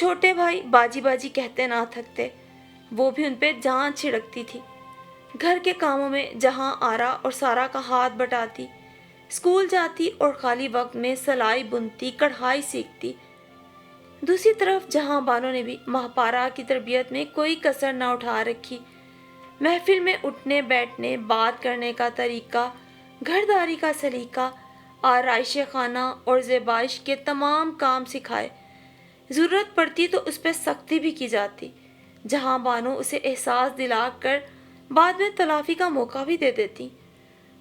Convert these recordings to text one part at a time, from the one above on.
چھوٹے بھائی باجی باجی کہتے نہ تھکتے، وہ بھی ان پہ جان چھڑکتی تھی۔ گھر کے کاموں میں جہاں آرا اور سارا کا ہاتھ بٹاتی، اسکول جاتی اور خالی وقت میں سلائی بنتی، کڑھائی سیکھتی۔ دوسری طرف جہاں بانو نے بھی ماہپارا کی تربیت میں کوئی کسر نہ اٹھا رکھی۔ محفل میں اٹھنے بیٹھنے، بات کرنے کا طریقہ، گھرداری کا سلیقہ، آرائش خانہ اور زیبائش کے تمام کام سکھائے۔ ضرورت پڑتی تو اس پہ سختی بھی کی جاتی، جہاں بانو اسے احساس دلا کر بعد میں تلافی کا موقع بھی دے دیتی۔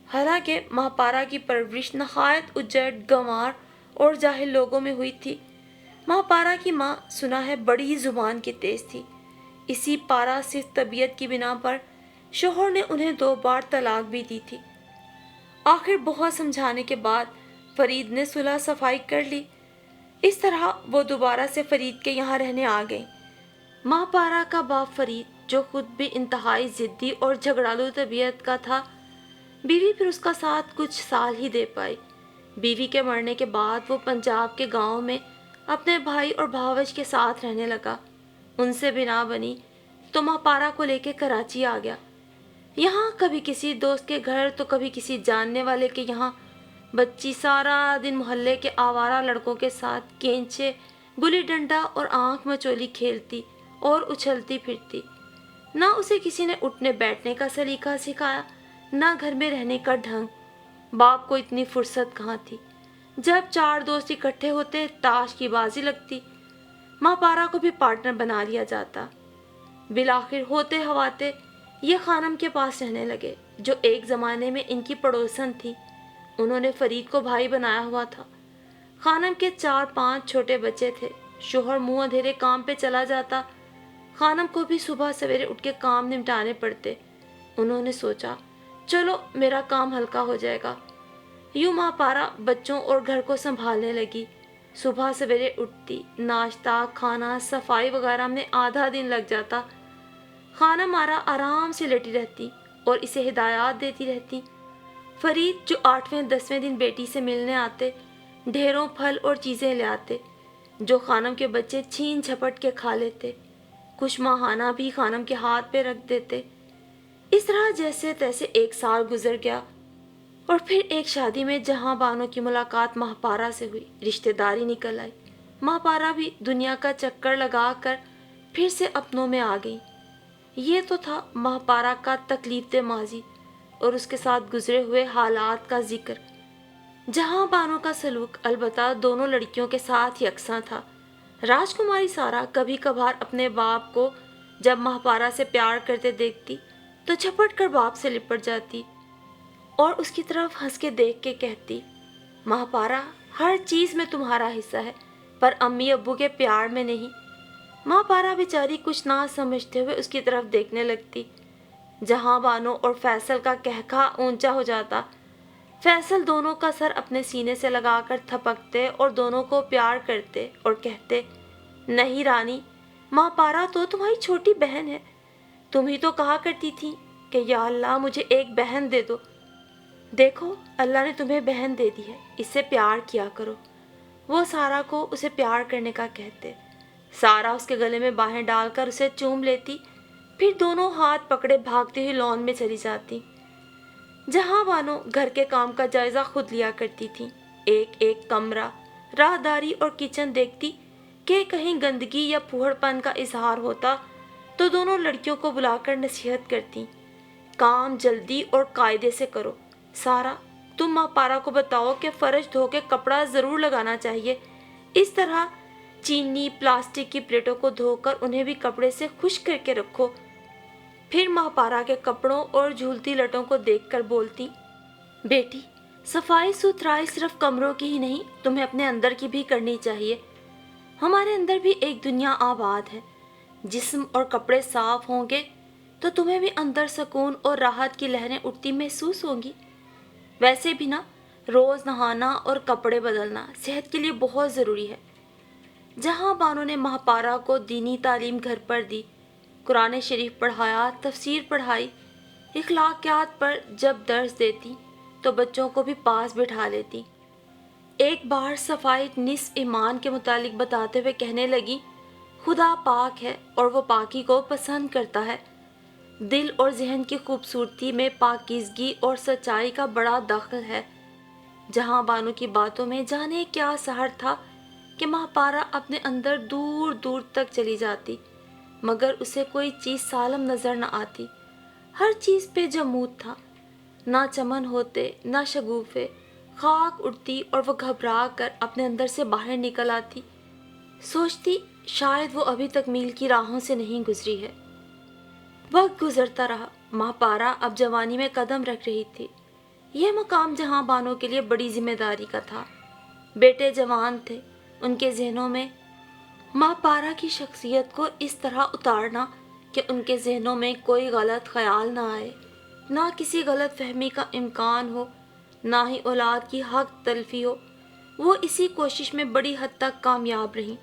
حالانکہ ماہپارا کی پرورش نہایت اجڑ، گنوار اور جاہل لوگوں میں ہوئی تھی۔ ماہپارا کی ماں سنا ہے بڑی زبان کی تیز تھی۔ اسی پارا صرف طبیعت کی بنا پر شوہر نے انہیں 2 بار طلاق بھی دی تھی۔ آخر بہت سمجھانے کے بعد فرید نے صلح صفائی کر لی۔ اس طرح وہ دوبارہ سے فرید کے یہاں رہنے آ گئی۔ ماہپارا کا باپ فرید، جو خود بھی انتہائی ضدی اور جھگڑالو طبیعت کا تھا، بیوی پھر اس کا ساتھ کچھ سال ہی دے پائی۔ بیوی کے مرنے کے بعد وہ پنجاب کے گاؤں میں اپنے بھائی اور بھاوج کے ساتھ رہنے لگا۔ ان سے بنا بنی تو ماہپارا کو لے کے کراچی آ گیا۔ یہاں کبھی کسی دوست کے گھر تو کبھی کسی جاننے والے کے یہاں بچی سارا دن محلے کے آوارہ لڑکوں کے ساتھ کینچے، گلی ڈنڈا اور آنکھ مچولی کھیلتی اور اچھلتی پھرتی۔ نہ اسے کسی نے اٹھنے بیٹھنے کا سلیقہ سکھایا، نہ گھر میں رہنے کا ڈھنگ۔ باپ کو اتنی فرصت کہاں تھی؟ جب 4 دوست اکٹھے ہوتے، تاش کی بازی لگتی، ماہپارا کو بھی پارٹنر بنا لیا جاتا۔ بالآخر ہوتے ہواتے یہ خانم کے پاس رہنے لگے، جو ایک زمانے میں ان کی پڑوسن تھی۔ انہوں نے فرید کو بھائی بنایا ہوا تھا۔ خانم کے 4-5 چھوٹے بچے تھے۔ شوہر منہ اندھیرے کام پہ چلا جاتا، خانم کو بھی صبح سویرے اٹھ کے کام نمٹانے پڑتے۔ انہوں نے سوچا، چلو میرا کام ہلکا ہو جائے گا۔ یوں ماہپارا بچوں اور گھر کو سنبھالنے لگی۔ صبح سویرے اٹھتی، ناشتہ، کھانا، صفائی وغیرہ میں آدھا دن لگ جاتا۔ خانم آرا آرام سے لیٹی رہتی اور اسے ہدایات دیتی رہتی۔ فرید، جو 8ویں-10ویں دن بیٹی سے ملنے آتے، ڈھیروں پھل اور چیزیں لے آتے، جو خانم کے بچے چھین جھپٹ کے کھا لیتے۔ کچھ ماہانہ بھی خانم کے ہاتھ پہ رکھ دیتے۔ اس طرح جیسے تیسے 1 سال گزر گیا، اور پھر ایک شادی میں جہاں بانو کی ملاقات ماہپارا سے ہوئی، رشتہ داری نکل آئی۔ ماہپارا بھی دنیا کا چکر لگا کر پھر سے اپنوں میں آ گئی۔ یہ تو تھا ماہپارا کا تکلیف دہ ماضی اور اس کے ساتھ گزرے ہوئے حالات کا ذکر۔ جہاں بانو کا سلوک البتہ دونوں لڑکیوں کے ساتھ یکساں تھا۔ راجکماری سارا کبھی کبھار اپنے باپ کو جب ماہپارا سے پیار کرتے دیکھتی تو جھپٹ کر باپ سے لپٹ جاتی اور اس کی طرف ہنس کے دیکھ کے کہتی، ماہپارا، ہر چیز میں تمہارا حصہ ہے، پر امی ابو کے پیار میں نہیں۔ ماہپارا بیچاری کچھ نہ سمجھتے ہوئے اس کی طرف دیکھنے لگتی۔ جہاں بانو اور فیصل کا کہکہا اونچا ہو جاتا۔ فیصل دونوں کا سر اپنے سینے سے لگا کر تھپکتے اور دونوں کو پیار کرتے اور کہتے، نہیں رانی، ماہپارا تو تمہاری چھوٹی بہن ہے۔ تم ہی تو کہا کرتی تھی کہ یا اللہ مجھے ایک بہن دے دو۔ دیکھو اللہ نے تمہیں بہن دے دی ہے، اس سے پیار کیا کرو۔ وہ سارا کو اسے پیار کرنے کا کہتے۔ سارا اس کے گلے میں باہیں ڈال کر اسے چوم لیتی، پھر دونوں ہاتھ پکڑے بھاگتی ہوئی لان میں چلی جاتی۔ جہاں بانو گھر کے کام کا جائزہ خود لیا کرتی تھی۔ ایک ایک کمرہ، راہداری اور کچن دیکھتی کہ کہیں گندگی یا پھوڑ پن کا اظہار ہوتا تو دونوں لڑکیوں کو بلا کر نصیحت کرتی، کام جلدی اور قاعدے سے کرو۔ سارا، تم ماہپارا کو بتاؤ کہ فرش دھو کے کپڑا ضرور لگانا چاہیے۔ اس طرح چینی، پلاسٹک کی پلیٹوں کو دھو کر انہیں بھی کپڑے سے خشک کر کے رکھو۔ پھر ماہپارا کے کپڑوں اور جھولتی لٹوں کو دیکھ کر بولتی، بیٹی، صفائی ستھرائی صرف کمروں کی ہی نہیں، تمہیں اپنے اندر کی بھی کرنی چاہیے۔ ہمارے اندر بھی ایک دنیا آباد ہے۔ جسم اور کپڑے صاف ہوں گے تو تمہیں بھی اندر سکون اور راحت کی لہریں اٹھتی محسوس ہوں گی۔ ویسے بھی نا، روز نہانا اور کپڑے بدلنا صحت کے لیے بہت ضروری ہے۔ جہاں بانو نے ماہپارا کو دینی تعلیم گھر پر دی، قرآن شریف پڑھایا، تفسیر پڑھائی، اخلاقیات پر جب درس دیتی تو بچوں کو بھی پاس بٹھا لیتی۔ ایک بار صفائی نصف ایمان کے متعلق بتاتے ہوئے کہنے لگی، خدا پاک ہے اور وہ پاکی کو پسند کرتا ہے۔ دل اور ذہن کی خوبصورتی میں پاکیزگی اور سچائی کا بڑا دخل ہے۔ جہاں بانو کی باتوں میں جانے کیا سحر تھا کہ ماہ پارا اپنے اندر دور دور تک چلی جاتی، مگر اسے کوئی چیز سالم نظر نہ آتی۔ ہر چیز پہ جمود تھا، نہ چمن ہوتے نہ شگوفے، خاک اڑتی اور وہ گھبرا کر اپنے اندر سے باہر نکل آتی۔ سوچتی شاید وہ ابھی تک میل کی راہوں سے نہیں گزری ہے۔ وقت گزرتا رہا، ماہ پارا اب جوانی میں قدم رکھ رہی تھی۔ یہ مقام جہاں بانو کے لیے بڑی ذمہ داری کا تھا۔ بیٹے جوان تھے، ان کے ذہنوں میں ماہ پارا کی شخصیت کو اس طرح اتارنا کہ ان کے ذہنوں میں کوئی غلط خیال نہ آئے، نہ کسی غلط فہمی کا امکان ہو، نہ ہی اولاد کی حق تلفی ہو۔ وہ اسی کوشش میں بڑی حد تک کامیاب رہیں،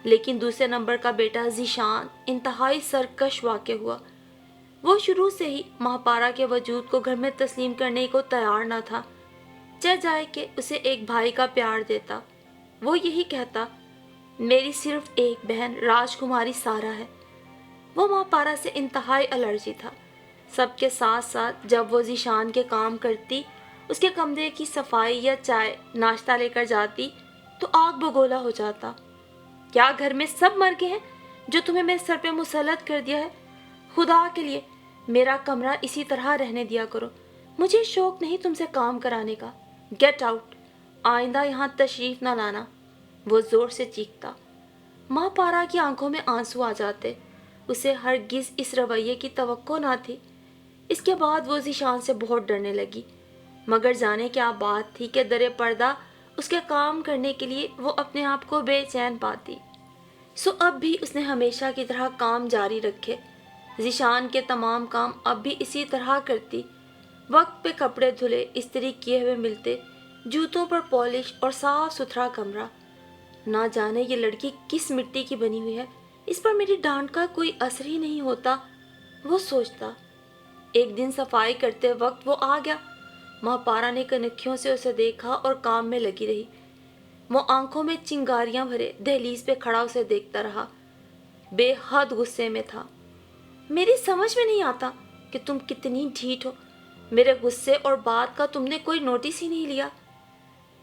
لیکن دوسرے نمبر کا بیٹا ذیشان انتہائی سرکش واقع ہوا۔ وہ شروع سے ہی ماہ پارا کے وجود کو گھر میں تسلیم کرنے کو تیار نہ تھا، چہ جائے کہ اسے ایک بھائی کا پیار دیتا۔ وہ یہی کہتا، میری صرف ایک بہن راجکماری سارا ہے۔ وہ ماہ پارا سے انتہائی الرجی تھا۔ سب کے ساتھ ساتھ جب وہ ذیشان کے کام کرتی، اس کے کمرے کی صفائی یا چائے ناشتہ لے کر جاتی تو آگ بگولا ہو جاتا۔ کیا گھر میں سب مر گئے ہیں جو تمہیں میرے سر پہ مسلط کر دیا ہے؟ خدا کے لیے میرا کمرہ اسی طرح رہنے دیا کرو، مجھے شوق نہیں تم سے کام کرانے کا۔ گیٹ آؤٹ، آئندہ یہاں تشریف نہ لانا، وہ زور سے چیختا۔ ماں پارا کی آنکھوں میں آنسو آ جاتے۔ اسے ہرگز اس رویے کی توقع نہ تھی۔ اس کے بعد وہ ذیشان سے بہت ڈرنے لگی، مگر جانے کیا بات تھی کہ در پردہ اس کے کام کرنے کے لیے وہ اپنے آپ کو بے چین پاتی۔ سو اب بھی اس نے ہمیشہ کی طرح کام جاری رکھے۔ ذیشان کے تمام کام اب بھی اسی طرح کرتی، وقت پہ کپڑے دھلے استری کیے ہوئے ملتے، جوتوں پر پالش اور صاف ستھرا کمرہ۔ نہ جانے یہ لڑکی کس مٹی کی بنی ہوئی ہے، اس پر میری ڈانٹ کا کوئی اثر ہی نہیں ہوتا، وہ سوچتا۔ ایک دن صفائی کرتے وقت وہ آ گیا۔ ماں پارا نے کنکھیوں سے اسے دیکھا اور کام میں لگی رہی۔ وہ آنکھوں میں چنگاریاں بھرے دہلیز پہ کھڑا اسے دیکھتا رہا، بے حد غصے میں تھا۔ میری سمجھ میں نہیں آتا کہ تم کتنی ڈھیٹ ہو، میرے غصے اور بات کا تم نے کوئی نوٹس ہی نہیں لیا۔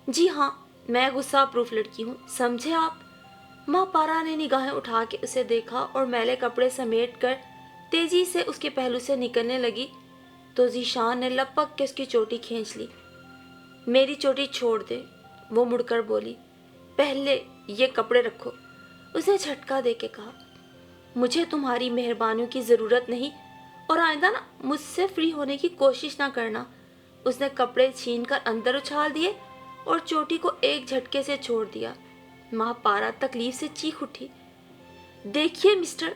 جی ہاں، میں غصہ پروف لڑکی ہوں، سمجھے آپ؟ ماں پارا نے نگاہیں اٹھا کے اسے دیکھا اور میلے کپڑے سمیٹ کر تیزی سے اس کے پہلو سے نکلنے لگی تو ذیشان نے لپک کے اس کی چوٹی کھینچ لی۔ میری چوٹی چھوڑ دے، وہ مڑ کر بولی، پہلے یہ کپڑے رکھو۔ اس نے جھٹکا دے کے کہا، مجھے تمہاری مہربانیوں کی ضرورت نہیں اور آئندہ نا مجھ سے فری ہونے کی کوشش نہ کرنا۔ اس نے کپڑے چھین کر اندر اچھال دیے اور چوٹی کو ایک جھٹکے سے چھوڑ دیا۔ ماں پارا تکلیف سے چیخ اٹھی، دیکھیے مسٹر،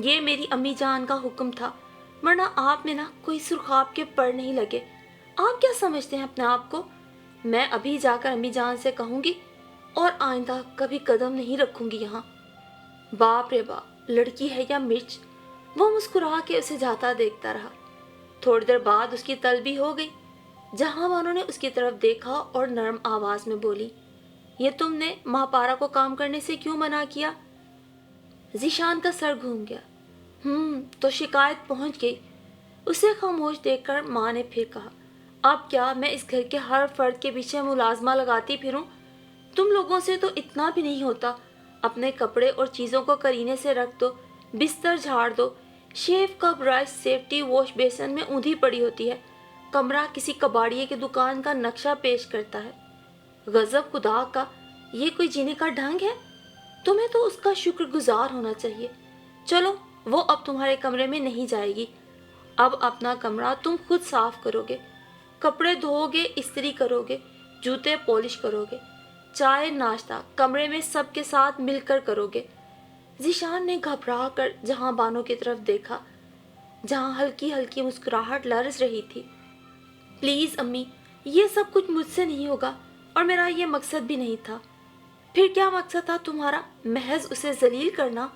یہ میری امی جان کا حکم تھا، ورنہ آپ میں نا کوئی سرخاب کے پر نہیں لگے۔ آپ کیا سمجھتے ہیں اپنے آپ کو؟ میں ابھی جا کر امی جان سے کہوں گی اور آئندہ کبھی قدم نہیں رکھوں گی یہاں۔ باپ رے باپ، لڑکی ہے یا مرچ؟ وہ مسکرا کے اسے جاتا دیکھتا رہا۔ تھوڑی دیر بعد اس کی طلبی ہو گئی۔ جہاں بانو نے اس کی طرف دیکھا اور نرم آواز میں بولی، یہ تم نے ماں پارا کو کام کرنے سے کیوں منع کیا؟ ذیشان کا سر گھوم گیا۔ تو شکایت پہنچ گئی۔ اسے خاموش دیکھ کر ماں نے پھر کہا، اب کیا میں اس گھر کے ہر فرد کے پیچھے ملازمہ لگاتی پھروں؟ تم لوگوں سے تو اتنا بھی نہیں ہوتا۔ اپنے کپڑے اور چیزوں کو کرینے سے رکھ دو، بستر جھاڑ دو، شیو کا برش سیفٹی واش بیسن میں اوندھی پڑی ہوتی ہے، کمرہ کسی کباڑیے کی دکان کا نقشہ پیش کرتا ہے۔ غضب خدا کا، یہ کوئی جینے کا ڈھنگ ہے؟ تمہیں تو اس کا شکر گزار ہونا چاہیے۔ چلو، وہ اب تمہارے کمرے میں نہیں جائے گی۔ اب اپنا کمرہ تم خود صاف کرو گے، کپڑے دھو گے، استری کرو گے، جوتے پالش کرو گے، چائے ناشتہ کمرے میں سب کے ساتھ مل کر کرو گے۔ ذیشان نے گھبرا کر جہاں بانو کی طرف دیکھا، جہاں ہلکی ہلکی مسکراہٹ لرز رہی تھی۔ پلیز امی، یہ سب کچھ مجھ سے نہیں ہوگا اور میرا یہ مقصد بھی نہیں تھا۔ پھر کیا مقصد تھا تمہارا؟ محض اسے ذلیل کرنا؟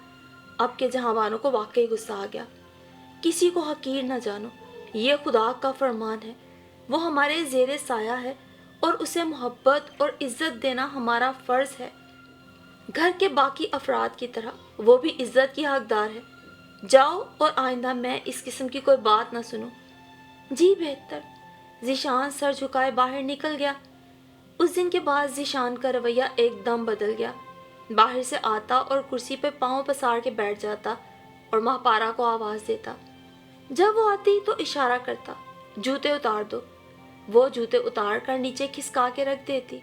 اب کے جہاں بانو کو واقعی غصہ آ گیا۔ کسی کو حقیر نہ جانو، یہ خدا کا فرمان ہے، وہ ہمارے زیر سایہ ہے اور اسے محبت اور عزت دینا ہمارا فرض ہے۔ گھر کے باقی افراد کی طرح وہ بھی عزت کی حقدار ہے. جاؤ اور آئندہ میں اس قسم کی کوئی بات نہ سنوں. جی بہتر. ذیشان سر جھکائے باہر نکل گیا. اس دن کے بعد ذیشان کا رویہ ایک دم بدل گیا. باہر سے آتا اور کرسی پہ پاؤں پسار کے بیٹھ جاتا اور ماہ پارا کو آواز دیتا. جب وہ آتی تو اشارہ کرتا, جوتے اتار دو. وہ جوتے اتار کر نیچے کھسکا کے رکھ دیتی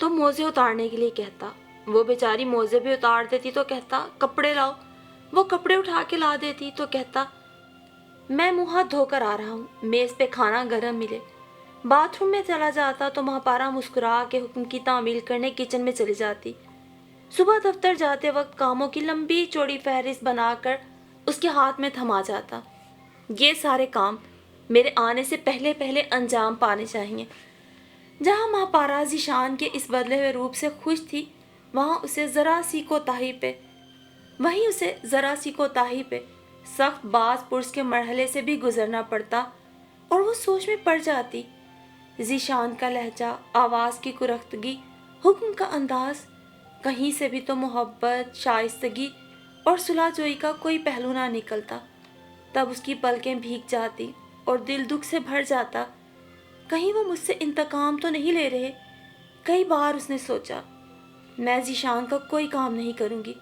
تو موزے اتارنے کے لیے کہتا. وہ بیچاری موزے بھی اتار دیتی تو کہتا کپڑے لاؤ. وہ کپڑے اٹھا کے لا دیتی تو کہتا میں منہ ہاتھ دھو کر آ رہا ہوں, میز پہ کھانا گرم ملے. باتھ روم میں چلا جاتا تو ماہ پارا مسکرا کے حکم کی تعمیل کرنے کچن میں چلی جاتی. صبح دفتر جاتے وقت کاموں کی لمبی چوڑی فہرست بنا کر اس کے ہاتھ میں تھما جاتا. یہ سارے کام میرے آنے سے پہلے پہلے انجام پانے چاہیے. جہاں ماہ پارا ذیشان کے اس بدلے ہوئے روپ سے خوش تھی, وہیں اسے ذرا سی کوتاہی پہ سخت باز پرس کے مرحلے سے بھی گزرنا پڑتا اور وہ سوچ میں پڑ جاتی. ذیشان کا لہجہ, آواز کی کرختگی, حکم کا انداز, کہیں سے بھی تو محبت, شائستگی اور صلح جوئی کا کوئی پہلو نہ نکلتا. تب اس کی پلکیں بھیگ جاتی اور دل دکھ سے بھر جاتا. کہیں وہ مجھ سے انتقام تو نہیں لے رہے. کئی بار اس نے سوچا میں ذیشان کا کوئی کام نہیں کروں گی,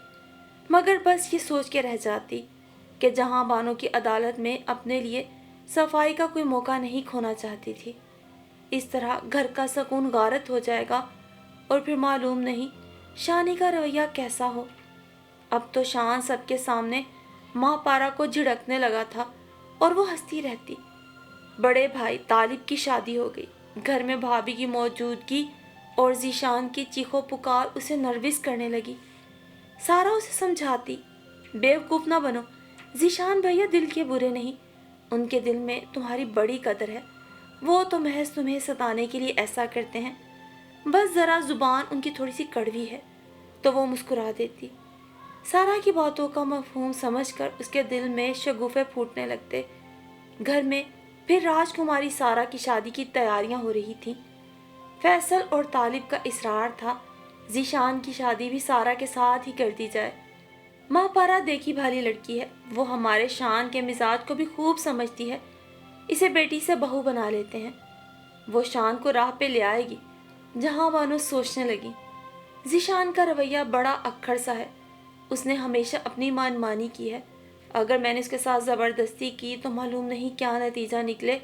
مگر بس یہ سوچ کے رہ جاتی کہ جہاں بانوں کی عدالت میں اپنے لیے صفائی کا کوئی موقع نہیں کھونا چاہتی تھی. اس طرح گھر کا سکون غارت ہو جائے گا اور پھر معلوم نہیں شانی کا رویہ کیسا ہو. اب تو شان سب کے سامنے ماہ پارا کو جھڑکنے لگا تھا اور وہ ہنستی رہتی. بڑے بھائی طالب کی شادی ہو گئی. گھر میں بھابھی کی موجودگی اور ذیشان کی چیخو پکار اسے نروس کرنے لگی. سارا اسے سمجھاتی بیوقوف نہ بنو, ذیشان بھیا دل کے برے نہیں, ان کے دل میں تمہاری بڑی قدر ہے. وہ تو محض تمہیں ستانے کے لیے ایسا کرتے ہیں, بس ذرا زبان ان کی تھوڑی سی کڑوی ہے. تو وہ مسکرا دیتی. سارا کی باتوں کا مفہوم سمجھ کر اس کے دل میں شگوفے پھوٹنے لگتے. گھر میں پھر راج کماری سارا کی شادی کی تیاریاں ہو رہی تھیں. فیصل اور طالب کا اصرار تھا ذیشان کی شادی بھی سارا کے ساتھ ہی کر دی جائے. ماہ پارا دیکھی بھالی لڑکی ہے, وہ ہمارے شان کے مزاج کو بھی خوب سمجھتی ہے. اسے بیٹی سے بہو بنا لیتے ہیں, وہ شان کو راہ پہ لے آئے گی. جہاں بانو سوچنے لگی ذیشان کا رویہ بڑا اکھڑ سا ہے. اس نے ہمیشہ اپنی مان مانی کی ہے. اگر میں نے اس کے ساتھ زبردستی کی تو معلوم نہیں کیا نتیجہ نکلے.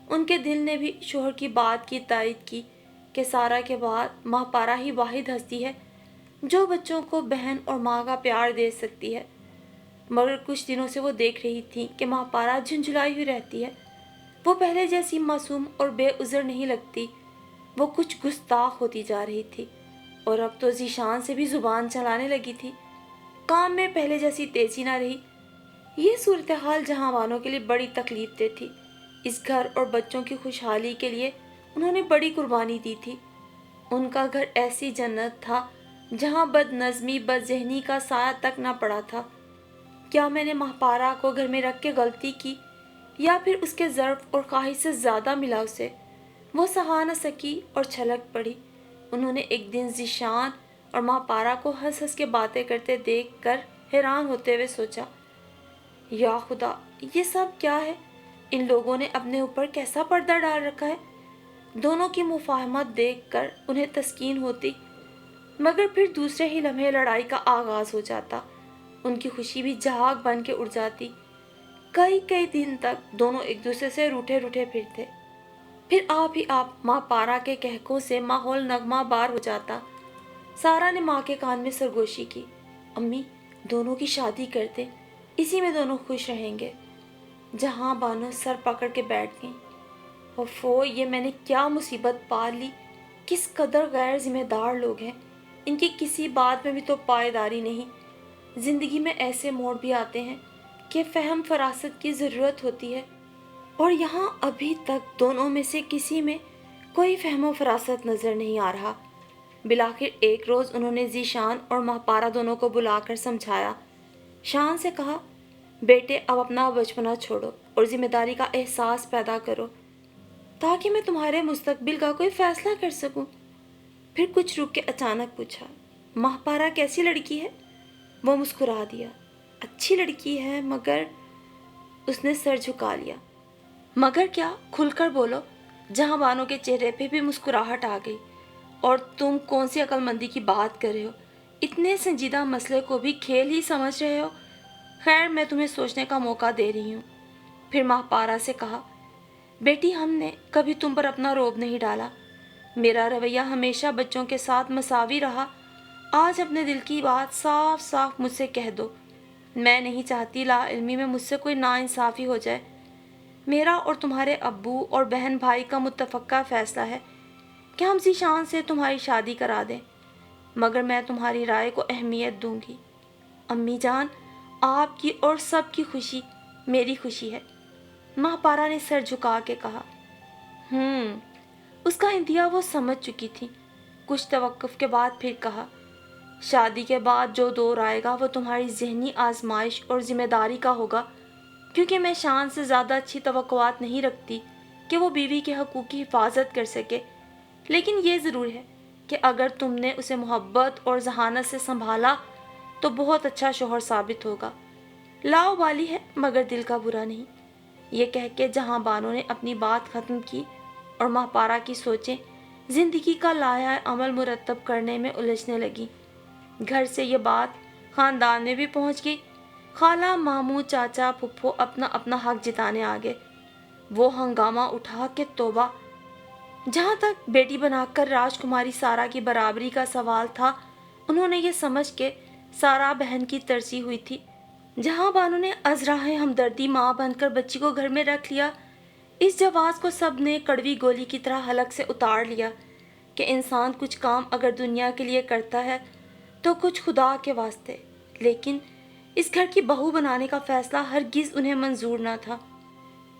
ان کے دل نے بھی شوہر کی بات کی تائید کی کہ سارا کے بعد ماہ پارا ہی واحد ہستی ہے جو بچوں کو بہن اور ماں کا پیار دے سکتی ہے. مگر کچھ دنوں سے وہ دیکھ رہی تھی کہ ماہ پارا جھنجھلائی ہوئی رہتی ہے. وہ پہلے جیسی معصوم اور بے عذر نہیں لگتی. وہ کچھ گستاخ ہوتی جا رہی تھی اور اب تو ذیشان سے بھی زبان چلانے لگی تھی. کام میں پہلے جیسی تیزی نہ رہی. یہ صورتحال جہاں والوں کے لیے بڑی تکلیف دہ تھی. اس گھر اور بچوں کی خوشحالی کے لیے انہوں نے بڑی قربانی دی تھی. ان کا گھر ایسی جنت تھا جہاں بد نظمی بد ذہنی کا سایہ تک نہ پڑا تھا. کیا میں نے ماہ پارا کو گھر میں رکھ کے غلطی کی یا پھر اس کے ظرف اور خواہش سے زیادہ ملا اسے؟ وہ سہا نہ سکی اور چھلک پڑی. انہوں نے ایک دن ذیشان اور ماہ پارا کو ہنس ہنس کے باتیں کرتے دیکھ کر حیران ہوتے ہوئے سوچا یا خدا, یہ سب کیا ہے؟ ان لوگوں نے اپنے اوپر کیسا پردہ ڈال رکھا ہے. دونوں کی مفاہمت دیکھ کر انہیں تسکین ہوتی, مگر پھر دوسرے ہی لمحے لڑائی کا آغاز ہو جاتا. ان کی خوشی بھی جھاگ بن کے اڑ جاتی. کئی دن تک دونوں ایک دوسرے سے روٹھے پھرتے. پھر آپ ہی آپ ماں پارا کے کہکوں سے ماحول نغمہ بار ہو جاتا. سارا نے ماں کے کان میں سرگوشی کی, امی دونوں کی شادی کر دیں, اسی میں دونوں خوش رہیں گے. جہاں بانو سر پکڑ کے بیٹھ گئیں. اوفو, یہ میں نے کیا مصیبت پال لی. کس قدر غیر ذمہ دار لوگ ہیں. ان کی کسی بات میں بھی تو پائیداری نہیں. زندگی میں ایسے موڑ بھی آتے ہیں کہ فہم فراست کی ضرورت ہوتی ہے, اور یہاں ابھی تک دونوں میں سے کسی میں کوئی فہم و فراست نظر نہیں آ رہا. بالآخر ایک روز انہوں نے ذیشان اور ماہ پارا دونوں کو بلا کر سمجھایا. شان سے کہا, بیٹے اب اپنا بچپنا چھوڑو اور ذمہ داری کا احساس پیدا کرو تاکہ میں تمہارے مستقبل کا کوئی فیصلہ کر سکوں. پھر کچھ رک کے اچانک پوچھا, ماہپارا کیسی لڑکی ہے؟ وہ مسکرا دیا۔ اچھی لڑکی ہے مگر، اس نے سر جھکا لیا۔ مگر کیا؟ کھل کر بولو۔ جہاں بانو کے چہرے پہ بھی مسکراہٹ آ گئی۔ اور تم کون سی عقل مندی کی بات کر رہے ہو؟ اتنے سنجیدہ مسئلے کو بھی کھیل ہی سمجھ رہے ہو؟ خیر، میں تمہیں سوچنے کا موقع دے رہی ہوں۔ پھر ماہپارا سے کہا، بیٹی ہم نے کبھی تم پر اپنا روب نہیں ڈالا۔ میرا رویہ ہمیشہ بچوں کے ساتھ مساوی رہا۔ آج اپنے دل کی بات صاف صاف مجھ سے کہہ دو۔ میں نہیں چاہتی لا علمی میں مجھ سے کوئی ناانصافی ہو جائے۔ میرا اور تمہارے ابو اور بہن بھائی کا متفقہ فیصلہ ہے کہ ہم ذیشان سے تمہاری شادی کرا دیں، مگر میں تمہاری رائے کو اہمیت دوں گی۔ امی جان، آپ کی اور سب کی خوشی میری خوشی ہے، ماہپارا نے سر جھکا کے کہا۔ اس کا انتہا وہ سمجھ چکی تھی۔ کچھ توقف کے بعد پھر کہا، شادی کے بعد جو دور آئے گا وہ تمہاری ذہنی آزمائش اور ذمہ داری کا ہوگا، کیونکہ میں شان سے زیادہ اچھی توقعات نہیں رکھتی کہ وہ بیوی کے حقوق کی حفاظت کر سکے، لیکن یہ ضرور ہے کہ اگر تم نے اسے محبت اور ذہانت سے سنبھالا تو بہت اچھا شوہر ثابت ہوگا۔ لاؤبالی ہے مگر دل کا برا نہیں۔ یہ کہہ کے جہاں بانو نے اپنی بات ختم کی اور ماہپارا کی سوچیں زندگی کا لائحہ عمل مرتب کرنے میں الجھنے لگی۔ گھر سے یہ بات خاندان میں بھی پہنچ گئی۔ خالہ، ماموں، چاچا، پھپھو اپنا اپنا حق جتانے آگے۔ وہ ہنگامہ اٹھا کہ توبہ! جہاں تک بیٹی بنا کر راجکماری سارا کی برابری کا سوال تھا، انہوں نے یہ سمجھ کے سارا بہن کی ترجیح ہوئی تھی۔ جہاں بانو نے ازراہ ہمدردی ماں بن کر بچی کو گھر میں رکھ لیا، اس جواز کو سب نے کڑوی گولی کی طرح حلق سے اتار لیا کہ انسان کچھ کام اگر دنیا کے لیے کرتا ہے تو کچھ خدا کے واسطے، لیکن اس گھر کی بہو بنانے کا فیصلہ ہرگز انہیں منظور نہ تھا۔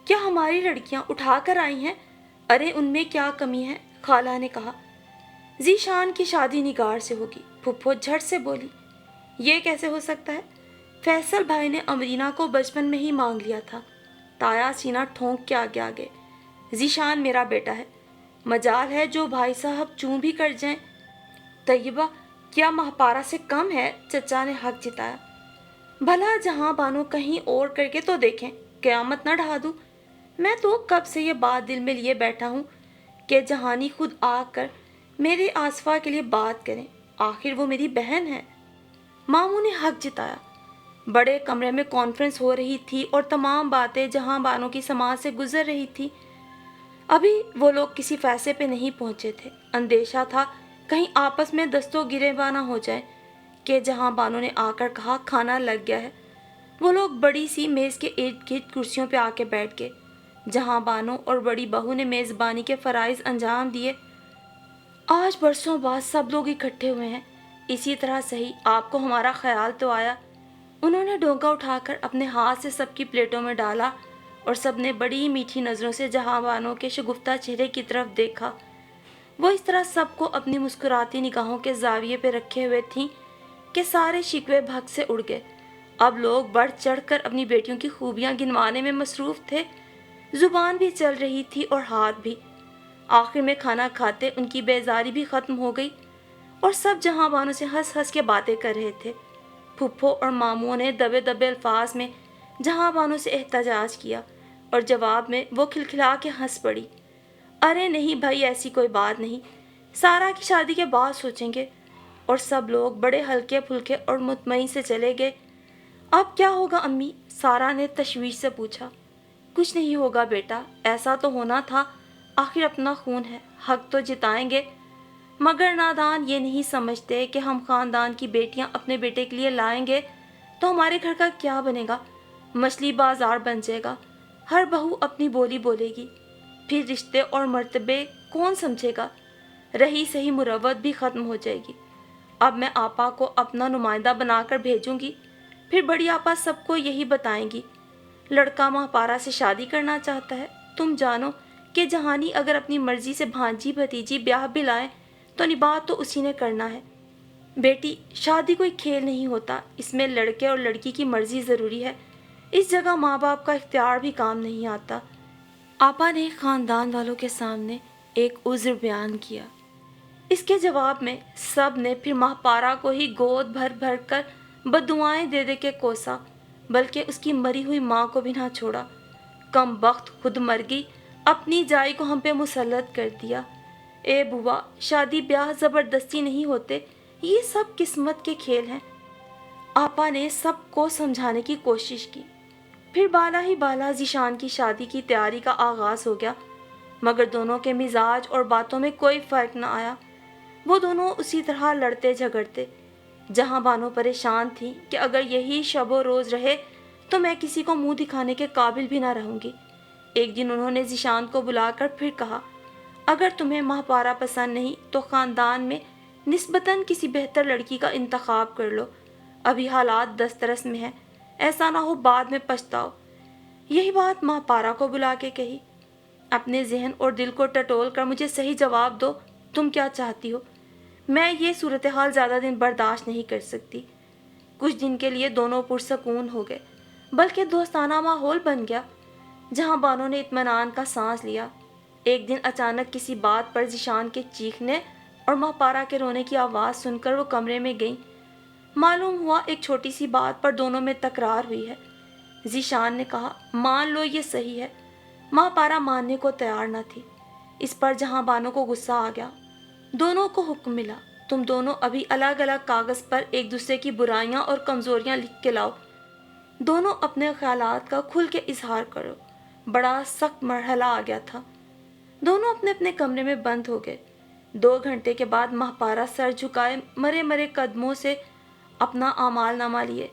کیا ہماری لڑکیاں اٹھا کر آئی ہیں؟ ارے ان میں کیا کمی ہے؟ خالہ نے کہا۔ ذیشان کی شادی نگار سے ہوگی، پھپھو جھٹ سے بولی۔ یہ کیسے ہو سکتا ہے؟ فیصل بھائی نے امرینا کو بچپن میں ہی مانگ لیا تھا۔ تایا سینہ ٹھونک کے آگے آگے، ذیشان میرا بیٹا ہے، مجال ہے جو بھائی صاحب چوں بھی کر جائیں۔ طیبہ، کیا ماہپارا سے کم ہے؟ چچا نے حق جتایا۔ بھلا جہاں بانو کہیں اور کر کے تو دیکھیں، قیامت نہ ڈھا دوں۔ میں تو کب سے یہ بات دل میں لیے بیٹھا ہوں کہ جہانی خود آ کر میرے آصفہ کے لیے بات کریں، آخر وہ میری بہن ہے۔ ماموں نے حق جتایا۔ بڑے کمرے میں کانفرنس ہو رہی تھی اور تمام باتیں جہاں بانو کی سماعت سے گزر رہی تھی۔ ابھی وہ لوگ کسی فیصلے پہ نہیں پہنچے تھے۔ اندیشہ تھا کہیں آپس میں دست و گریباں نہ ہو جائے کہ جہاں بانو نے آ کر کہا، کھانا لگ گیا ہے۔ وہ لوگ بڑی سی میز کے ارد گرد کرسیوں پہ آ کے بیٹھ گئے۔ جہاں بانو اور بڑی بہو نے میزبانی کے فرائض انجام دیے۔ آج برسوں بعد سب لوگ اکٹھے ہوئے ہیں، اسی طرح صحیح آپ کو ہمارا خیال تو آیا۔ انہوں نے ڈونگا اٹھا کر اپنے ہاتھ سے سب کی پلیٹوں میں ڈالا اور سب نے بڑی میٹھی نظروں سے جہاں بانو کے شگفتہ چہرے کی طرف دیکھا۔ وہ اس طرح سب کو اپنی مسکراتی نگاہوں کے زاویے پہ رکھے ہوئے تھیں کہ سارے شکوے بھگ سے اڑ گئے۔ اب لوگ بڑھ چڑھ کر اپنی بیٹیوں کی خوبیاں گنوانے میں مصروف تھے۔ زبان بھی چل رہی تھی اور ہاتھ بھی۔ آخر میں کھانا کھاتے ان کی بیزاری بھی ختم ہو گئی اور سب جہاں بانو سے ہنس ہنس کے باتیں کر رہے تھے۔ پھپھو اور ماموں نے دبے دبے الفاظ میں جہاں بانو سے احتجاج کیا اور جواب میں وہ کھلکھلا کے ہنس پڑی۔ ارے نہیں بھائی، ایسی کوئی بات نہیں، سارا کی شادی کے بعد سوچیں گے۔ اور سب لوگ بڑے ہلکے پھلکے اور مطمئن سے چلے گئے۔ اب کیا ہوگا امی؟ سارا نے تشویش سے پوچھا۔ کچھ نہیں ہوگا بیٹا، ایسا تو ہونا تھا، آخر اپنا خون ہے، حق تو جتائیں گے۔ مگر نادان یہ نہیں سمجھتے کہ ہم خاندان کی بیٹیاں اپنے بیٹے کے لیے لائیں گے تو ہمارے گھر کا کیا بنے گا؟ مچھلی بازار بن جائے گا، ہر بہو اپنی بولی بولے گی، پھر رشتے اور مرتبے کون سمجھے گا؟ رہی صحیح مروت بھی ختم ہو جائے گی۔ اب میں آپا کو اپنا نمائندہ بنا کر بھیجوں گی، پھر بڑی آپا سب کو یہی بتائیں گی۔ لڑکا ماہپارا سے شادی کرنا چاہتا ہے۔ تم جانو کہ جہانی اگر اپنی مرضی سے بھانجی بھتیجی بیاہ بھی لائے تو نباہ تو اسی نے کرنا ہے۔ بیٹی، شادی کوئی کھیل نہیں ہوتا، اس میں لڑکے اور لڑکی کی مرضی ضروری ہے۔ اس جگہ ماں باپ کا اختیار بھی کام نہیں آتا۔ آپا نے خاندان والوں کے سامنے ایک عذر بیان کیا۔ اس کے جواب میں سب نے پھر ماہپارا کو ہی گود بھر بھر کر بددعائیں دے دے کے کوسا، بلکہ اس کی مری ہوئی ماں کو بھی نہ چھوڑا۔ کم بخت خود مر گئی، اپنی جائی کو ہم پہ مسلط کر دیا۔ اے بوا، شادی بیاہ زبردستی نہیں ہوتے، یہ سب قسمت کے کھیل ہیں۔ آپا نے سب کو سمجھانے کی کوشش کی۔ پھر بالا ہی بالا ذیشان کی شادی کی تیاری کا آغاز ہو گیا، مگر دونوں کے مزاج اور باتوں میں کوئی فرق نہ آیا۔ وہ دونوں اسی طرح لڑتے جھگڑتے۔ جہاں بانو پریشان تھی کہ اگر یہی شب و روز رہے تو میں کسی کو منہ دکھانے کے قابل بھی نہ رہوں گی، ایک دن انہوں نے ذیشان کو بلا کر پھر کہا، اگر تمہیں ماہپارا پسند نہیں تو خاندان میں نسبتاً کسی بہتر لڑکی کا انتخاب کر لو، ابھی حالات دسترس میں ہیں، ایسا نہ ہو بعد میں پچھتاؤ۔ یہی بات ماہپارا کو بلا کے کہی۔ اپنے ذہن اور دل کو ٹٹول کر مجھے صحیح جواب دو، تم کیا چاہتی ہو؟ میں یہ صورتحال زیادہ دن برداشت نہیں کر سکتی۔ کچھ دن کے لیے دونوں پرسکون ہو گئے، بلکہ دوستانہ ماحول بن گیا، جہاں بانو نے اطمینان کا سانس لیا۔ ایک دن اچانک کسی بات پر ذیشان کے چیخنے اور ماہپارا کے رونے کی آواز سن کر وہ کمرے میں گئیں۔ معلوم ہوا ایک چھوٹی سی بات پر دونوں میں تکرار ہوئی ہے۔ ذیشان نے کہا، مان لو یہ صحیح ہے۔ ماہپارا ماننے کو تیار نہ تھی۔ اس پر جہاں بانو کو غصہ آ گیا۔ دونوں کو حکم ملا، تم دونوں ابھی الگ الگ کاغذ پر ایک دوسرے کی برائیاں اور کمزوریاں لکھ کے لاؤ، دونوں اپنے خیالات کا کھل کے اظہار کرو۔ بڑا سخت مرحلہ آ گیا تھا۔ دونوں اپنے اپنے کمرے میں بند ہو گئے۔ 2 گھنٹے کے بعد ماہپارا سر جھکائے مرے مرے قدموں سے اپنا اعمال نامہ لیے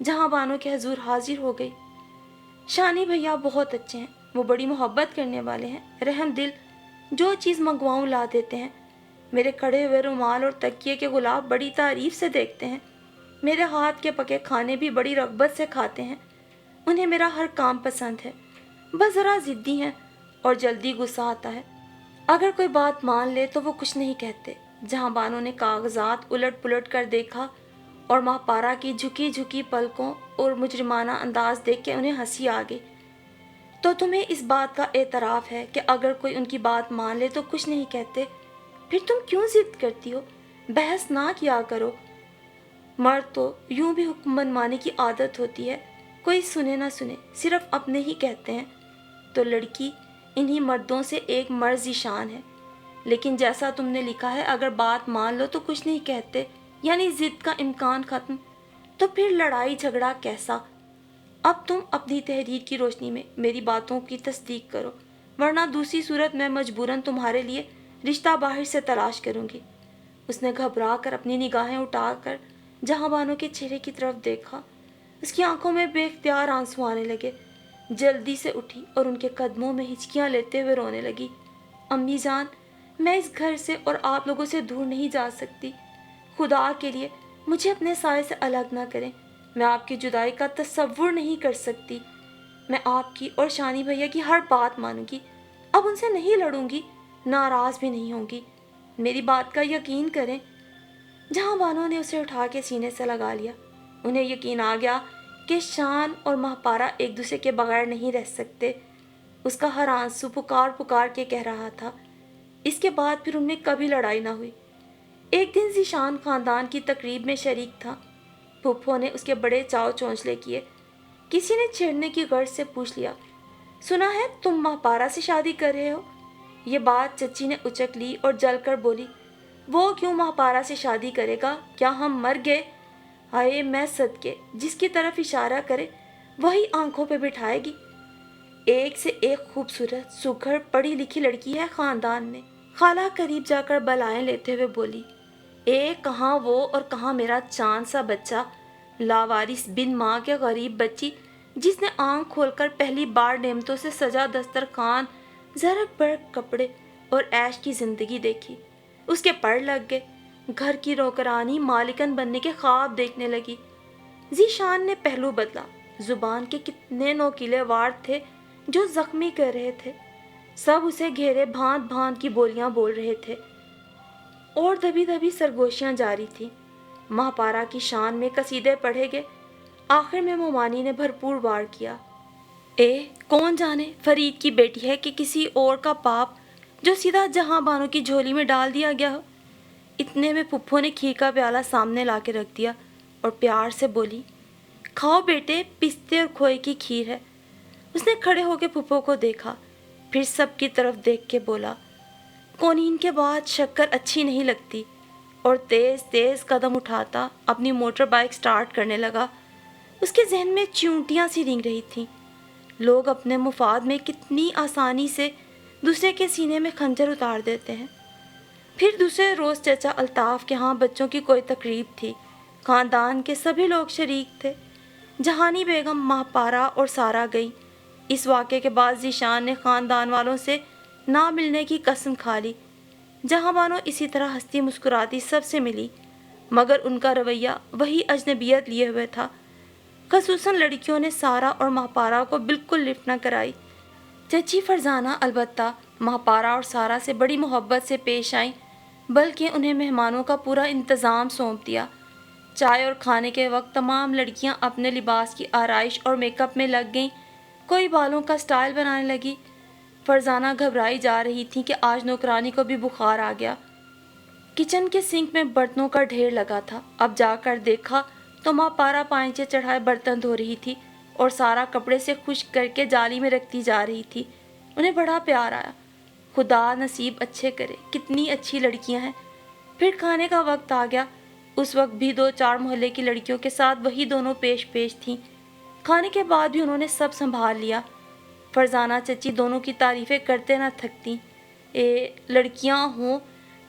جہاں بانو کے حضور حاضر ہو گئی۔ شانی بھیا بہت اچھے ہیں، وہ بڑی محبت کرنے والے ہیں، رحم دل، جو چیز منگواؤں لا دیتے ہیں۔ میرے کڑے ہوئے رومال اور تکیے کے غلاف بڑی تعریف سے دیکھتے ہیں۔ میرے ہاتھ کے پکے کھانے بھی بڑی رغبت سے کھاتے ہیں۔ انہیں میرا ہر کام پسند ہے، بس ذرا ضدی ہیں اور جلدی غصہ آتا ہے۔ اگر کوئی بات مان لے تو وہ کچھ نہیں کہتے۔ جہاں بانو نے کاغذات الٹ پلٹ کر دیکھا اور ماہپارا کی جھکی جھکی پلکوں اور مجرمانہ انداز دیکھ کے انہیں ہنسی آ گئی۔ تو تمہیں اس بات کا اعتراف ہے کہ اگر کوئی ان کی بات مان لے تو کچھ نہیں کہتے؟ پھر تم کیوں ضد کرتی ہو؟ بحث نہ کیا کرو۔ مرد تو یوں بھی حکم منوانے کی عادت ہوتی ہے، کوئی سنے نہ سنے، صرف اپنے ہی کہتے ہیں۔ تو لڑکی انہی مردوں سے ایک مرد ذیشان ہے، لیکن جیسا تم نے لکھا ہے اگر بات مان لو تو کچھ نہیں کہتے، یعنی ضد کا امکان ختم، تو پھر لڑائی جھگڑا کیسا؟ اب تم اپنی تحریر کی روشنی میں میری باتوں کی تصدیق کرو، ورنہ دوسری صورت میں مجبوراً تمہارے لیے رشتہ باہر سے تلاش کروں گی۔ اس نے گھبرا کر اپنی نگاہیں اٹھا کر جہاں بانو کے چہرے کی طرف دیکھا۔ اس کی آنکھوں میں بے اختیار آنسو آنے لگے۔ جلدی سے اٹھی اور ان کے قدموں میں ہچکیاں لیتے ہوئے رونے لگی۔ امی جان، میں اس گھر سے اور آپ لوگوں سے دور نہیں جا سکتی۔ خدا کے لیے مجھے اپنے سائے سے الگ نہ کریں، میں آپ کی جدائی کا تصور نہیں کر سکتی۔ میں آپ کی اور شانی بھیا کی ہر بات مانوں گی، اب ان سے نہیں لڑوں گی، ناراض بھی نہیں ہوں گی، میری بات کا یقین کریں۔ جہاں بانو نے اسے اٹھا کے سینے سے لگا لیا۔ انہیں یقین آ گیا کہ شان اور ماہپارا ایک دوسرے کے بغیر نہیں رہ سکتے۔ اس کا ہر آنسو پکار پکار کے کہہ رہا تھا۔ اس کے بعد پھر ان میں کبھی لڑائی نہ ہوئی۔ ایک دن ذیشان خاندان کی تقریب میں شریک تھا۔ پھپھو نے اس کے بڑے چاؤ چونچلے کیے۔ کسی نے چھیڑنے کی غرض سے پوچھ لیا، سنا ہے تم ماہپارا سے شادی کر رہے ہو؟ یہ بات چچی نے اچک لی اور جل کر بولی، وہ کیوں ماہپارا سے شادی کرے گا؟ کیا ہم مر گئے؟ ہائے میں صدقے، جس کی طرف اشارہ کرے وہی آنکھوں پہ بٹھائے گی۔ ایک سے ایک خوبصورت سگھر پڑھی لکھی لڑکی ہے خاندان میں۔ خالہ قریب جا کر بلائیں لیتے ہوئے بولی، کہاں وہ اور کہاں میرا چاند سا بچہ، لاوارث بن ماں کے غریب بچی، جس نے آنکھ کھول کر پہلی بار نعمتوں سے سجا دسترخوان، زرق برق کپڑے اور عیش کی زندگی دیکھی۔ اس کے پر لگ گئے، گھر کی نوکرانی مالکن بننے کے خواب دیکھنے لگی۔ ذیشان نے پہلو بدلا۔ زبان کے کتنے نوکیلے وار تھے جو زخمی کر رہے تھے، سب اسے گھیرے بھانت بھانت کی بولیاں بول رہے تھے اور دبی دبی سرگوشیاں جاری تھیں۔ ماہپارا کی شان میں قصیدے پڑھے گئے۔ آخر میں مومانی نے بھرپور وار کیا، کون جانے فرید کی بیٹی ہے کہ کسی اور کا پاپ جو سیدھا جہاں بانو کی جھولی میں ڈال دیا گیا ہو۔ اتنے میں پھپھو نے کھیر کا پیالہ سامنے لا کے رکھ دیا اور پیار سے بولی، کھاؤ بیٹے، پستے اور کھوئے کی کھیر ہے۔ اس نے کھڑے ہو کے پھپھو کو دیکھا، پھر سب کی طرف دیکھ کے بولا، کونین کے بعد شکر اچھی نہیں لگتی، اور تیز تیز قدم اٹھاتا اپنی موٹر بائک سٹارٹ کرنے لگا۔ اس کے ذہن میں چیونٹیاں سی رینگ رہی تھیں۔ لوگ اپنے مفاد میں کتنی آسانی سے دوسرے کے سینے میں خنجر اتار دیتے ہیں۔ پھر دوسرے روز چچا الطاف کے ہاں بچوں کی کوئی تقریب تھی۔ خاندان کے سبھی لوگ شریک تھے۔ جہانی بیگم، ماہ پارہ اور سارہ گئی۔ اس واقعے کے بعد ذیشان نے خاندان والوں سے نہ ملنے کی قسم کھا لی۔ جہاں بانو اسی طرح ہنستی مسکراتی سب سے ملی، مگر ان کا رویہ وہی اجنبیت لیے ہوئے تھا۔ خصوصاً لڑکیوں نے سارہ اور ماہ پارہ کو بالکل لفٹ نہ کرائی۔ چچی فرزانہ البتہ ماہ پارہ اور سارہ سے بڑی محبت سے پیش آئیں، بلکہ انہیں مہمانوں کا پورا انتظام سونپ دیا۔ چائے اور کھانے کے وقت تمام لڑکیاں اپنے لباس کی آرائش اور میک اپ میں لگ گئیں، کوئی بالوں کا سٹائل بنانے لگی۔ فرزانہ گھبرائی جا رہی تھی کہ آج نوکرانی کو بھی بخار آ گیا۔ کچن کے سنک میں برتنوں کا ڈھیر لگا تھا۔ اب جا کر دیکھا تو ماں پارہ پائنچے چڑھائے برتن دھو رہی تھی اور سارا کپڑے سے خشک کر کے جالی میں رکھتی جا رہی تھی۔ انہیں بڑا پیار آیا۔ خدا نصیب اچھے کرے، کتنی اچھی لڑکیاں ہیں۔ پھر کھانے کا وقت آ گیا۔ اس وقت بھی 2-4 محلے کی لڑکیوں کے ساتھ وہی دونوں پیش تھیں۔ کھانے کے بعد بھی انہوں نے سب سنبھال لیا۔ فرزانہ چچی دونوں کی تعریفیں کرتے نہ تھکتی۔ لڑکیاں ہوں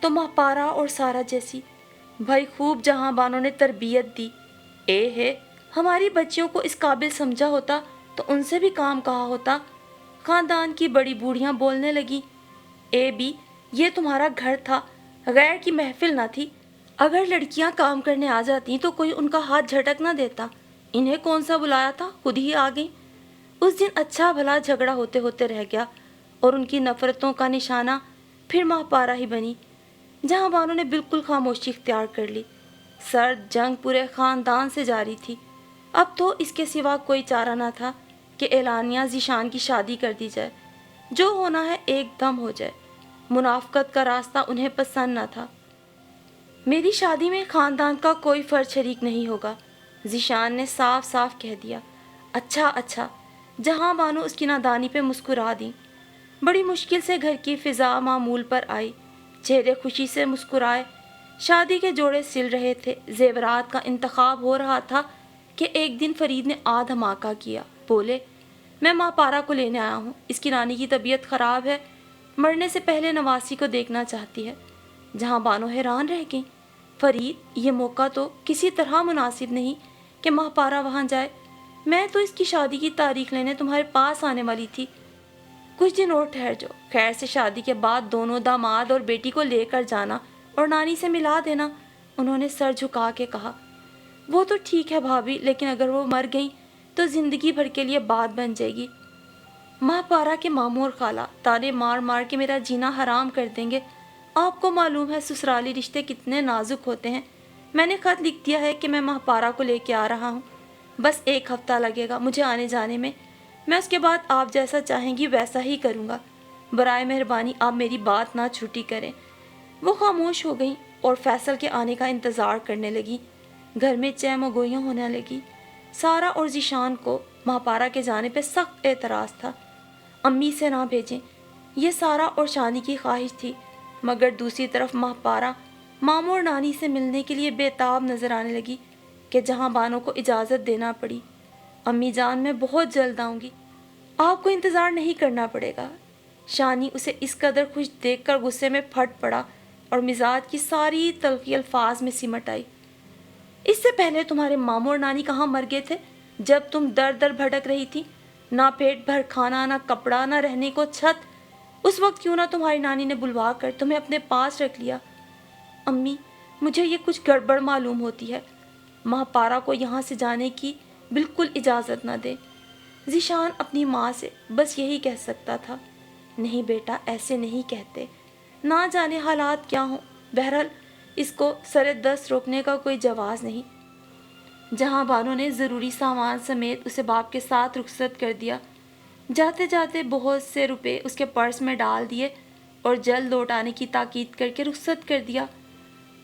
تو ماہ پارہ اور سارہ جیسی۔ بھائی خوب جہاں بانوں نے تربیت دی۔ ہماری بچیوں کو اس قابل سمجھا ہوتا تو ان سے بھی کام کہا ہوتا۔ خاندان کی بڑی بوڑھیاں بولنے لگی، بھی یہ تمہارا گھر تھا، غیر کی محفل نہ تھی۔ اگر لڑکیاں کام کرنے آ جاتی تو کوئی ان کا ہاتھ جھٹک نہ دیتا۔ انہیں کون سا بلایا تھا، خود ہی آ گئیں۔ اس دن اچھا بھلا جھگڑا ہوتے ہوتے رہ گیا اور ان کی نفرتوں کا نشانہ پھر ماہ پارہ ہی بنی۔ جہاں بانو نے بالکل خاموشی اختیار کر لی۔ سرد جنگ پورے خاندان سے جاری تھی۔ اب تو اس کے سوا کوئی چارہ نہ تھا کہ اعلانیہ ذیشان کی شادی کر دی جائے۔ جو ہونا ہے ایک دم ہو جائے۔ منافقت کا راستہ انہیں پسند نہ تھا۔ میری شادی میں خاندان کا کوئی فرد شریک نہیں ہوگا، ذیشان نے صاف صاف کہہ دیا۔ اچھا۔ جہاں بانو اس کی نادانی پہ مسکرا دی۔ بڑی مشکل سے گھر کی فضا معمول پر آئی۔ چہرے خوشی سے مسکرائے۔ شادی کے جوڑے سل رہے تھے، زیورات کا انتخاب ہو رہا تھا کہ ایک دن فرید نے دھماکہ کیا۔ بولے، میں ماں پارہ کو لینے آیا ہوں، اس کی نانی کی طبیعت خراب ہے، مرنے سے پہلے نواسی کو دیکھنا چاہتی ہے۔ جہاں بانو حیران رہ گئی۔ فرید، یہ موقع تو کسی طرح مناسب نہیں کہ ماہ پارہ وہاں جائے۔ میں تو اس کی شادی کی تاریخ لینے تمہارے پاس آنے والی تھی۔ کچھ دن اور ٹھہر جاؤ، خیر سے شادی کے بعد دونوں داماد اور بیٹی کو لے کر جانا اور نانی سے ملا دینا۔ انہوں نے سر جھکا کے کہا۔ وہ تو ٹھیک ہے بھابھی، لیکن اگر وہ مر گئیں تو زندگی بھر کے لیے بات بن جائے گی۔ ماہ پارہ کے ماموں اور خالہ تانے مار مار کے میرا جینا حرام کر دیں گے۔ آپ کو معلوم ہے سسرالی رشتے کتنے نازک ہوتے ہیں۔ میں نے خط لکھ دیا ہے کہ میں ماہ پارہ کو لے کے آ رہا ہوں۔ بس 1 ہفتہ لگے گا مجھے آنے جانے میں۔ میں اس کے بعد آپ جیسا چاہیں گی ویسا ہی کروں گا۔ برائے مہربانی آپ میری بات نہ چھوٹی کریں۔ وہ خاموش ہو گئیں اور فیصل کے آنے کا انتظار کرنے لگی۔ گھر میں چہم و گوئیاں ہونے لگی۔ سارہ اور ذیشان کو ماہ پارہ کے جانے پہ سخت اعتراض تھا۔ امی سے نہ بھیجیں، یہ سارہ اور شانی کی خواہش تھی، مگر دوسری طرف ماہ پارہ ماموں اور نانی سے ملنے کے لیے بے تاب نظر آنے لگی کہ جہاں بانو کو اجازت دینا پڑی۔ امی جان، میں بہت جلد آؤں گی، آپ کو انتظار نہیں کرنا پڑے گا۔ شانی اسے اس قدر خوش دیکھ کر غصے میں پھٹ پڑا اور مزاج کی ساری تلخی الفاظ میں سمٹ آئی۔ اس سے پہلے تمہارے ماموں اور نانی کہاں مر گئے تھے جب تم در در بھٹک رہی تھی؟ نہ پیٹ بھر کھانا، نہ کپڑا، نہ رہنے کو چھت۔ اس وقت کیوں نہ تمہاری نانی نے بلوا کر تمہیں اپنے پاس رکھ لیا؟ امی، مجھے یہ کچھ گڑبڑ معلوم ہوتی ہے۔ ماہ پارہ کو یہاں سے جانے کی بالکل اجازت نہ دے۔ ذیشان اپنی ماں سے بس یہی کہہ سکتا تھا۔ نہیں بیٹا، ایسے نہیں کہتے، نہ جانے حالات کیا ہوں۔ بہرحال اس کو سر دست روکنے کا کوئی جواز نہیں۔ جہاں بانو نے ضروری سامان سمیت اسے باپ کے ساتھ رخصت کر دیا۔ جاتے جاتے بہت سے روپے اس کے پرس میں ڈال دیے اور جلد لوٹ آنے کی تاکید کر کے رخصت کر دیا۔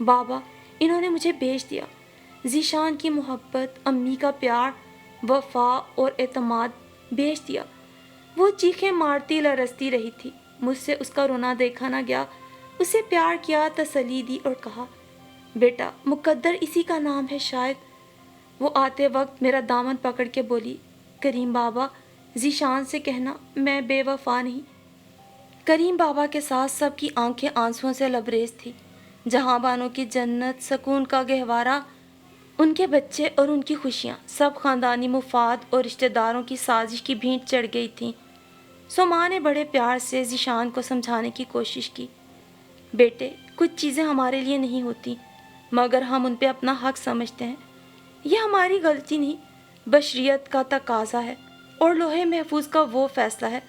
بابا انہوں نے مجھے بیچ دیا۔ ذیشان کی محبت، امی کا پیار، وفا اور اعتماد بیچ دیا۔ وہ چیخیں مارتی لرزتی رہی تھی۔ مجھ سے اس کا رونا دیکھا نہ گیا۔ اسے پیار کیا، تسلی دی اور کہا بیٹا مقدر اسی کا نام ہے شاید۔ وہ آتے وقت میرا دامن پکڑ کے بولی کریم بابا ذیشان سے کہنا میں بے وفا نہیں۔ کریم بابا کے ساتھ سب کی آنکھیں آنسوؤں سے لبریز تھی۔ جہاں بانوں کی جنت، سکون کا گہوارہ، ان کے بچے اور ان کی خوشیاں، سب خاندانی مفاد اور رشتہ داروں کی سازش کی بھینٹ چڑھ گئی تھیں۔ ماں نے بڑے پیار سے ذیشان کو سمجھانے کی کوشش کی، بیٹے کچھ چیزیں ہمارے لیے نہیں ہوتی مگر ہم ان پہ اپنا حق سمجھتے ہیں۔ یہ ہماری غلطی نہیں، بشریت کا تقاضا ہے اور لوح محفوظ کا وہ فیصلہ ہے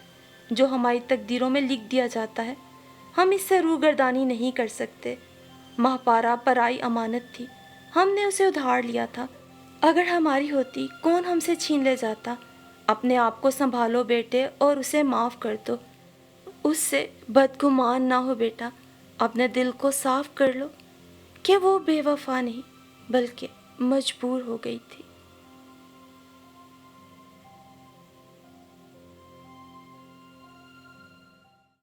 جو ہماری تقدیروں میں لکھ دیا جاتا ہے۔ ہم اس سے روگردانی نہیں کر سکتے۔ ماہ پارا پرائی امانت تھی، ہم نے اسے ادھار لیا تھا۔ اگر ہماری ہوتی کون ہم سے چھین لے جاتا؟ اپنے آپ کو سنبھالو بیٹے اور اسے معاف کر دو۔ اس سے بدگمان نہ ہو بیٹا، اپنے دل کو صاف کر لو کہ وہ بے وفا نہیں بلکہ مجبور ہو گئی تھی۔